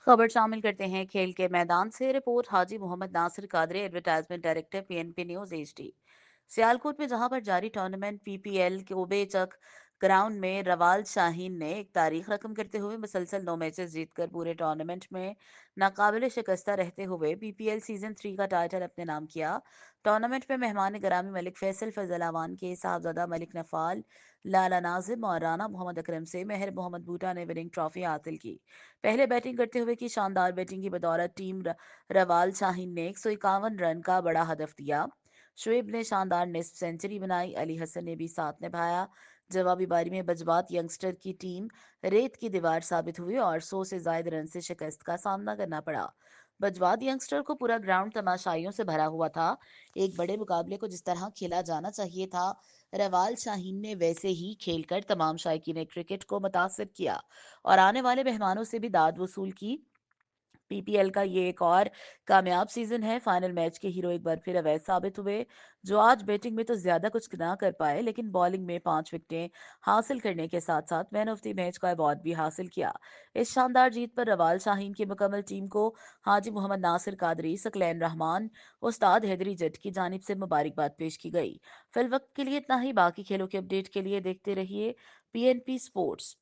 खबर शामिल करते हैं खेल के मैदान से। Report Haji Mohammad Nasir Qadri, advertisement director, PNP news HD. Sialkot में जहां पर जारी टूर्नामेंट पीपीएल के ओबेचक ग्राउंड में रवाल शाहीन ने एक तारीख रकम करते हुए मुसलसल 9 मैचेस जीतकर पूरे टूर्नामेंट में नाकाबिले शिकस्ता रहते हुए पीपीएल सीजन 3 का टाइटल अपने नाम किया। टूर्नामेंट में मेहमान ग्रामी मलिक फैसल, फजल अवान के साहबजादा मलिक नफाल, लाला नाजिम और राना मोहम्मद अकरम से मेहर मोहम्मद बूटा ने विनिंग ट्रॉफी हासिल की। पहले बैटिंग करते हुए की शानदार बैटिंग की बदौलत टीम रवाल शाहीन ने 151 रन का बड़ा हदफ दिया। शुएब ने शानदार निस्फ सेंचुरी बनाई, अली हसन ने भी साथ निभाया। जवाबी बारी में बजवात यंगस्टर की टीम रेत की दीवार साबित हुई और 100 से ज्यादा रन से शिकस्त का सामना करना पड़ा। बजवात यंगस्टर को पूरा ग्राउंड तमाशाइयों से भरा हुआ था। एक बड़े मुकाबले को जिस तरह खेला जाना चाहिए था, रवाल शाहीन ने वैसे ही खेलकर तमाम शायकीन क्रिकेट को मुतासिर किया और आने वाले मेहमानों से भी दाद वसूल की। पीपीएल का ये एक और कामयाब सीजन है। फाइनल मैच के हीरो एक बार फिर अवैध साबित हुए, जो आज बैटिंग में तो ज्यादा कुछ ना कर पाए लेकिन बॉलिंग में 5 विकेटें हासिल करने के साथ साथ मैन ऑफ द मैच का अवार्ड भी हासिल किया। इस शानदार जीत पर रवाल शाहीन की मुकम्मल टीम को हाजी मोहम्मद नासिर कादरी, सकलैन रहमान, उस्ताद हैदरी जट की जानिब से मुबारकबाद पेश की गई। फिल वक्त के लिए इतना ही। बाकी खेलों के अपडेट के लिए देखते रहिए पीएनपी स्पोर्ट्स।